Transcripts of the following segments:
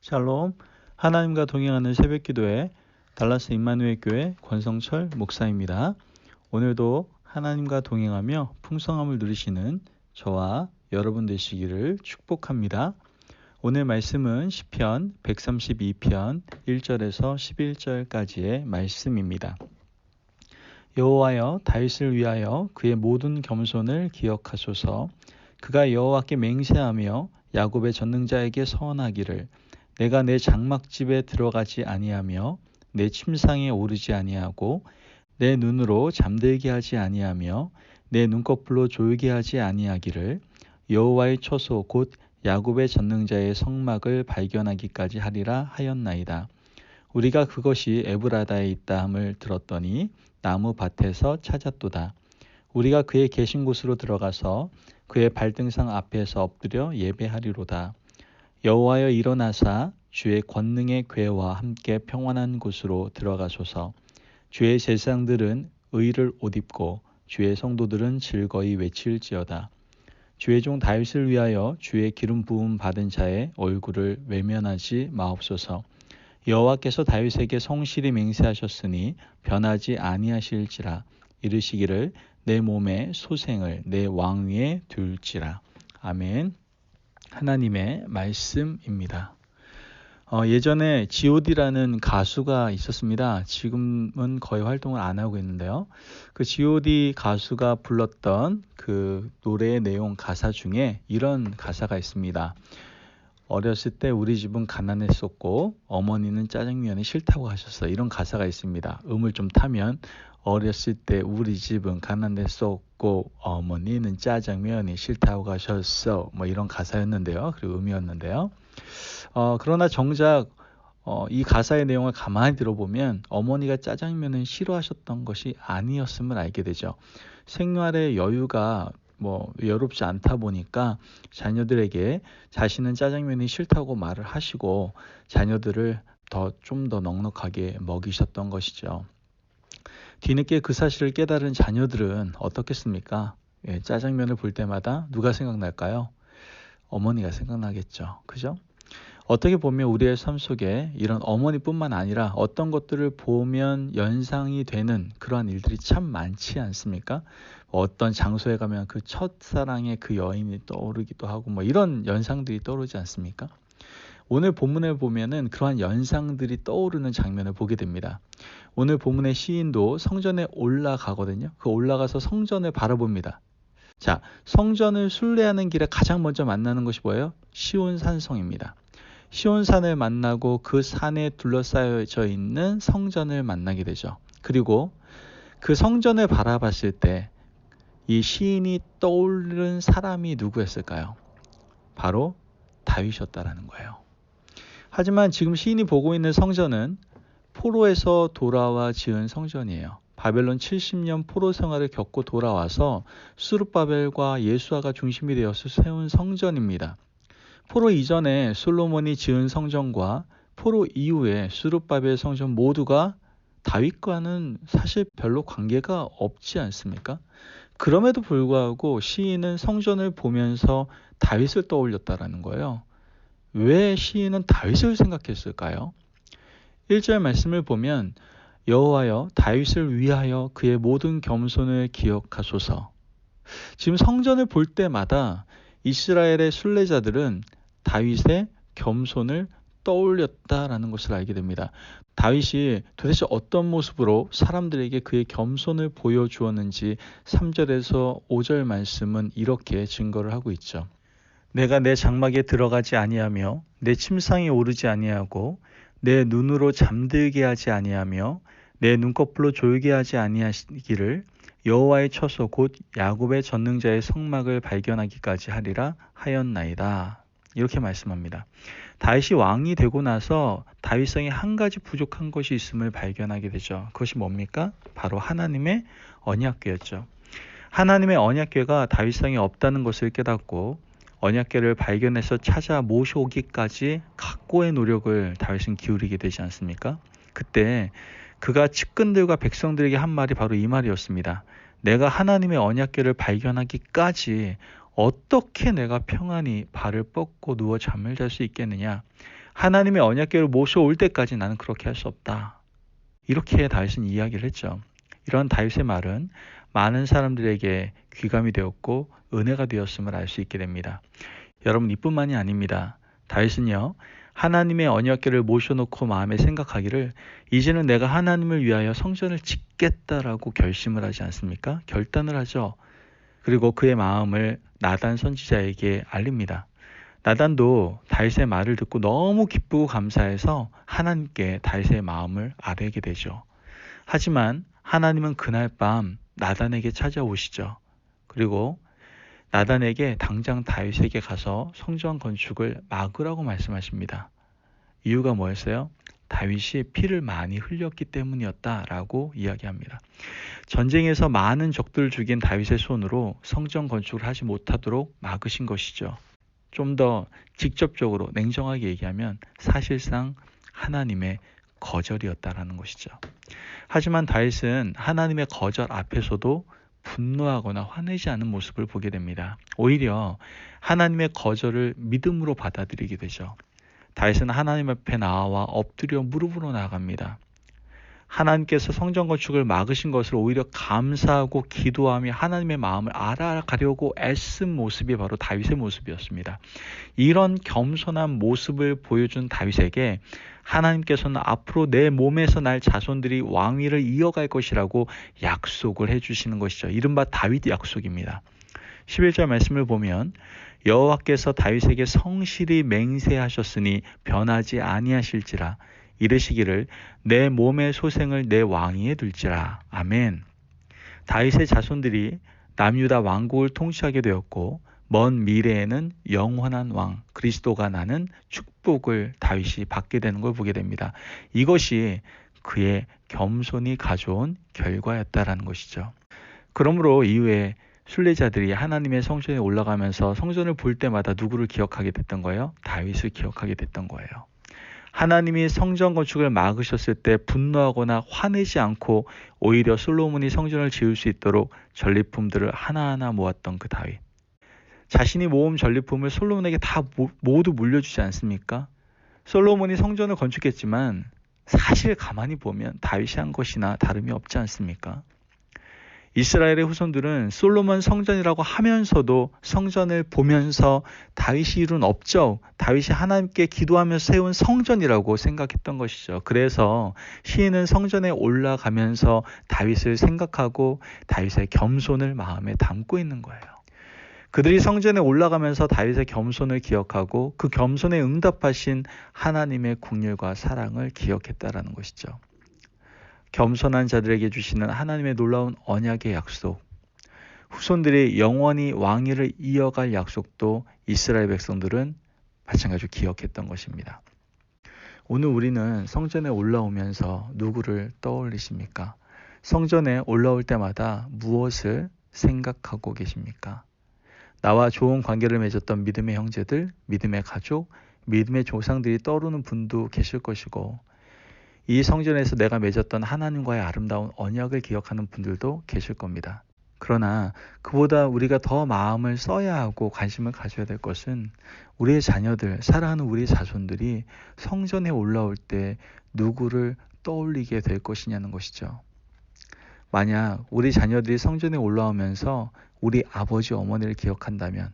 샬롬, 하나님과 동행하는 새벽기도회 달라스 임마누엘 교회 권성철 목사입니다. 오늘도 하나님과 동행하며 풍성함을 누리시는 저와 여러분 되시기를 축복합니다. 오늘 말씀은 시편 132편 1절에서 11절까지의 말씀입니다. 여호와여, 다윗을 위하여 그의 모든 겸손을 기억하소서. 그가 여호와께 맹세하며 야곱의 전능자에게 서원하기를, 내가 내 장막집에 들어가지 아니하며 내 침상에 오르지 아니하고 내 눈으로 잠들게 하지 아니하며 내 눈꺼풀로 졸게 하지 아니하기를, 여호와의 처소 곧 야곱의 전능자의 성막을 발견하기까지 하리라 하였나이다. 우리가 그것이 에브라다에 있다 함을 들었더니 나무 밭에서 찾았도다. 우리가 그의 계신 곳으로 들어가서 그의 발등상 앞에서 엎드려 예배하리로다. 여호와여, 일어나사 주의 권능의 궤와 함께 평안한 곳으로 들어가소서. 주의 제사장들은 의를 옷 입고 주의 성도들은 즐거이 외칠지어다. 주의 종 다윗을 위하여 주의 기름 부음 받은 자의 얼굴을 외면하지 마옵소서. 여호와께서 다윗에게 성실히 맹세하셨으니 변하지 아니하실지라. 이르시기를, 내 몸에 소생을 내 왕위에 둘지라. 아멘. 하나님의 말씀입니다. 예전에 G.O.D라는 가수가 있었습니다. 지금은 거의 활동을 안 하고 있는데요. 그 G.O.D 가수가 불렀던 그 노래의 내용 가사 중에 이런 가사가 있습니다. 어렸을 때 우리 집은 가난했었고 어머니는 짜장면이 싫다고 하셨어. 이런 가사가 있습니다. 음을 좀 타면, 어렸을 때 우리 집은 가난했었고 어머니는 짜장면이 싫다고 하셨어. 뭐 이런 가사였는데요. 그리고 음이었는데요. 그러나 정작 이 가사의 내용을 가만히 들어보면 어머니가 짜장면을 싫어하셨던 것이 아니었음을 알게 되죠. 생활의 여유가 여롭지 않다 보니까 자녀들에게 자신은 짜장면이 싫다고 말을 하시고 자녀들을 좀 더 넉넉하게 먹이셨던 것이죠. 뒤늦게 그 사실을 깨달은 자녀들은 어떻겠습니까? 짜장면을 볼 때마다 누가 생각날까요? 어머니가 생각나겠죠. 그죠? 어떻게 보면 우리의 삶 속에 이런 어머니뿐만 아니라 어떤 것들을 보면 연상이 되는 그러한 일들이 참 많지 않습니까? 어떤 장소에 가면 그 첫사랑의 그 여인이 떠오르기도 하고 이런 연상들이 떠오르지 않습니까? 오늘 본문을 보면은 그러한 연상들이 떠오르는 장면을 보게 됩니다. 오늘 본문의 시인도 성전에 올라가거든요. 그 올라가서 성전을 바라봅니다. 자, 성전을 순례하는 길에 가장 먼저 만나는 것이 뭐예요? 시온산성입니다. 시온산을 만나고 그 산에 둘러싸여져 있는 성전을 만나게 되죠. 그리고 그 성전을 바라봤을 때 이 시인이 떠오르는 사람이 누구였을까요? 바로 다윗이었다라는 거예요. 하지만 지금 시인이 보고 있는 성전은 포로에서 돌아와 지은 성전이에요. 바벨론 70년 포로 생활을 겪고 돌아와서 스룹바벨과 예수아가 중심이 되어서 세운 성전입니다. 포로 이전에 솔로몬이 지은 성전과 포로 이후에 스룹바벨 성전 모두가 다윗과는 사실 별로 관계가 없지 않습니까? 그럼에도 불구하고 시인은 성전을 보면서 다윗을 떠올렸다라는 거예요. 왜 시인은 다윗을 생각했을까요? 1절 말씀을 보면 여호와여, 다윗을 위하여 그의 모든 겸손을 기억하소서. 지금 성전을 볼 때마다 이스라엘의 순례자들은 다윗의 겸손을 떠올렸다라는 것을 알게 됩니다. 다윗이 도대체 어떤 모습으로 사람들에게 그의 겸손을 보여주었는지 3절에서 5절 말씀은 이렇게 증거를 하고 있죠. 내가 내 장막에 들어가지 아니하며 내 침상에 오르지 아니하고 내 눈으로 잠들게 하지 아니하며 내 눈꺼풀로 졸게 하지 아니하기를, 여호와의 처소 곧 야곱의 전능자의 성막을 발견하기까지 하리라 하였나이다. 이렇게 말씀합니다. 다윗이 왕이 되고 나서 다윗성에 한 가지 부족한 것이 있음을 발견하게 되죠. 그것이 뭡니까? 바로 하나님의 언약궤였죠. 하나님의 언약궤가 다윗성에 없다는 것을 깨닫고 언약궤를 발견해서 찾아 모셔오기까지 각고의 노력을 다윗은 기울이게 되지 않습니까? 그때 그가 측근들과 백성들에게 한 말이 바로 이 말이었습니다. 내가 하나님의 언약궤를 발견하기까지 어떻게 내가 평안히 발을 뻗고 누워 잠을 잘 수 있겠느냐? 하나님의 언약궤를 모셔올 때까지 나는 그렇게 할 수 없다. 이렇게 다윗은 이야기를 했죠. 이런 다윗의 말은 많은 사람들에게 귀감이 되었고 은혜가 되었음을 알 수 있게 됩니다. 여러분, 이뿐만이 아닙니다. 다윗은요, 하나님의 언약궤를 모셔놓고 마음에 생각하기를 이제는 내가 하나님을 위하여 성전을 짓겠다라고 결심을 하지 않습니까? 결단을 하죠. 그리고 그의 마음을 나단 선지자에게 알립니다. 나단도 다윗의 말을 듣고 너무 기쁘고 감사해서 하나님께 다윗의 마음을 아뢰게 되죠. 하지만 하나님은 그날 밤 나단에게 찾아오시죠. 그리고 나단에게 당장 다윗에게 가서 성전 건축을 막으라고 말씀하십니다. 이유가 뭐였어요? 다윗이 피를 많이 흘렸기 때문이었다라고 이야기합니다. 전쟁에서 많은 적들을 죽인 다윗의 손으로 성전 건축을 하지 못하도록 막으신 것이죠. 좀 더 직접적으로 냉정하게 얘기하면 사실상 하나님의 거절이었다라는 것이죠. 하지만 다윗은 하나님의 거절 앞에서도 분노하거나 화내지 않은 모습을 보게 됩니다. 오히려 하나님의 거절을 믿음으로 받아들이게 되죠. 다윗은 하나님 앞에 나와 엎드려 무릎으로 나아갑니다. 하나님께서 성전 건축을 막으신 것을 오히려 감사하고 기도하며 하나님의 마음을 알아가려고 애쓴 모습이 바로 다윗의 모습이었습니다. 이런 겸손한 모습을 보여준 다윗에게 하나님께서는 앞으로 내 몸에서 날 자손들이 왕위를 이어갈 것이라고 약속을 해주시는 것이죠. 이른바 다윗 약속입니다. 11절 말씀을 보면 여호와께서 다윗에게 성실히 맹세하셨으니 변하지 아니하실지라 이르시기를 내 몸의 소생을 내 왕위에 둘지라. 아멘. 다윗의 자손들이 남유다 왕국을 통치하게 되었고 먼 미래에는 영원한 왕 그리스도가 나는 축복을 다윗이 받게 되는 걸 보게 됩니다. 이것이 그의 겸손이 가져온 결과였다라는 것이죠. 그러므로 이후에 순례자들이 하나님의 성전에 올라가면서 성전을 볼 때마다 누구를 기억하게 됐던 거예요? 다윗을 기억하게 됐던 거예요. 하나님이 성전 건축을 막으셨을 때 분노하거나 화내지 않고 오히려 솔로몬이 성전을 지을 수 있도록 전리품들을 하나하나 모았던 그 다윗. 자신이 모은 전리품을 솔로몬에게 다 모두 물려주지 않습니까? 솔로몬이 성전을 건축했지만 사실 가만히 보면 다윗이 한 것이나 다름이 없지 않습니까? 이스라엘의 후손들은 솔로몬 성전이라고 하면서도 성전을 보면서 다윗이 이룬 업적, 다윗이 하나님께 기도하면서 세운 성전이라고 생각했던 것이죠. 그래서 시인은 성전에 올라가면서 다윗을 생각하고 다윗의 겸손을 마음에 담고 있는 거예요. 그들이 성전에 올라가면서 다윗의 겸손을 기억하고 그 겸손에 응답하신 하나님의 긍휼과 사랑을 기억했다라는 것이죠. 겸손한 자들에게 주시는 하나님의 놀라운 언약의 약속, 후손들이 영원히 왕위를 이어갈 약속도 이스라엘 백성들은 마찬가지로 기억했던 것입니다. 오늘 우리는 성전에 올라오면서 누구를 떠올리십니까? 성전에 올라올 때마다 무엇을 생각하고 계십니까? 나와 좋은 관계를 맺었던 믿음의 형제들, 믿음의 가족, 믿음의 조상들이 떠오르는 분도 계실 것이고 이 성전에서 내가 맺었던 하나님과의 아름다운 언약을 기억하는 분들도 계실 겁니다. 그러나 그보다 우리가 더 마음을 써야 하고 관심을 가져야 될 것은 우리의 자녀들, 사랑하는 우리의 자손들이 성전에 올라올 때 누구를 떠올리게 될 것이냐는 것이죠. 만약 우리 자녀들이 성전에 올라오면서 우리 아버지, 어머니를 기억한다면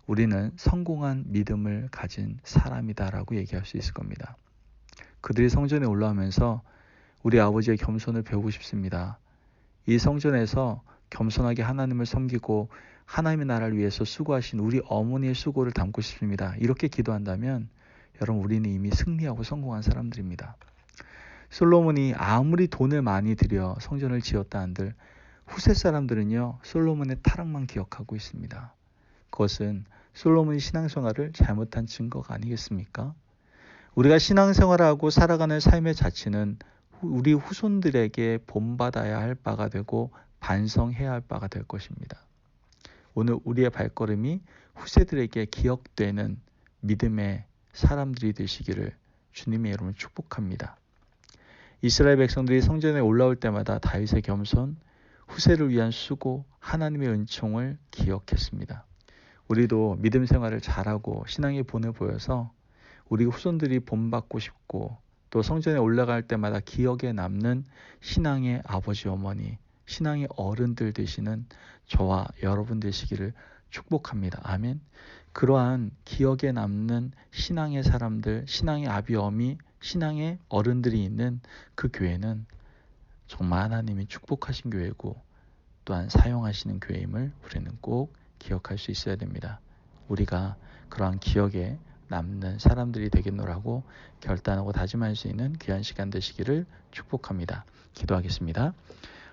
우리는 성공한 믿음을 가진 사람이다라고 얘기할 수 있을 겁니다. 그들이 성전에 올라오면서 우리 아버지의 겸손을 배우고 싶습니다. 이 성전에서 겸손하게 하나님을 섬기고 하나님의 나라를 위해서 수고하신 우리 어머니의 수고를 담고 싶습니다. 이렇게 기도한다면 여러분 우리는 이미 승리하고 성공한 사람들입니다. 솔로몬이 아무리 돈을 많이 들여 성전을 지었다 한들 후세 사람들은요 솔로몬의 타락만 기억하고 있습니다. 그것은 솔로몬이 신앙생활을 잘못한 증거가 아니겠습니까? 우리가 신앙생활을 하고 살아가는 삶의 자체는 우리 후손들에게 본받아야 할 바가 되고 반성해야 할 바가 될 것입니다. 오늘 우리의 발걸음이 후세들에게 기억되는 믿음의 사람들이 되시기를 주님의 이름으로 축복합니다. 이스라엘 백성들이 성전에 올라올 때마다 다윗의 겸손, 후세를 위한 수고, 하나님의 은총을 기억했습니다. 우리도 믿음 생활을 잘하고 신앙의 본을 보여서 우리 후손들이 본받고 싶고 또 성전에 올라갈 때마다 기억에 남는 신앙의 아버지 어머니, 신앙의 어른들 되시는 저와 여러분 되시기를 축복합니다. 아멘. 그러한 기억에 남는 신앙의 사람들, 신앙의 아비 어미, 신앙의 어른들이 있는 그 교회는 정말 하나님이 축복하신 교회고 또한 사용하시는 교회임을 우리는 꼭 기억할 수 있어야 됩니다. 우리가 그러한 기억에 남는 사람들이 되겠노라고 결단하고 다짐할 수 있는 귀한 시간 되시기를 축복합니다. 기도하겠습니다.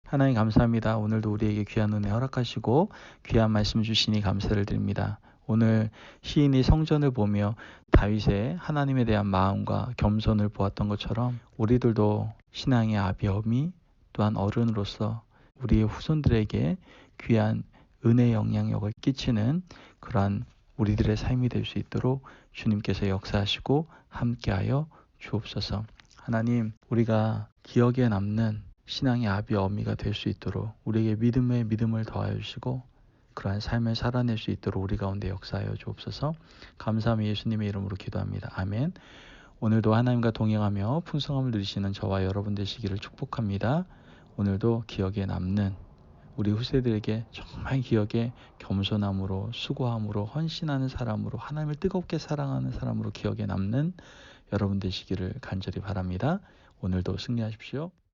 하나님 감사합니다. 오늘도 우리에게 귀한 은혜 허락하시고 귀한 말씀 주시니 감사를 드립니다. 오늘 시인이 성전을 보며 다윗의 하나님에 대한 마음과 겸손을 보았던 것처럼 우리들도 신앙의 아비 어미 또한 어른으로서 우리의 후손들에게 귀한 은혜 영향력을 끼치는 그러한 우리들의 삶이 될 수 있도록 주님께서 역사하시고 함께하여 주옵소서. 하나님, 우리가 기억에 남는 신앙의 아비 어미가 될 수 있도록 우리에게 믿음에 믿음을 더하여 주시고 그러한 삶을 살아낼 수 있도록 우리 가운데 역사하여 주옵소서. 감사하며 예수님의 이름으로 기도합니다. 아멘. 오늘도 하나님과 동행하며 풍성함을 누리시는 저와 여러분 되시기를 축복합니다. 오늘도 기억에 남는 우리 후세들에게 정말 기억에 겸손함으로 수고함으로 헌신하는 사람으로 하나님을 뜨겁게 사랑하는 사람으로 기억에 남는 여러분 되시기를 간절히 바랍니다. 오늘도 승리하십시오.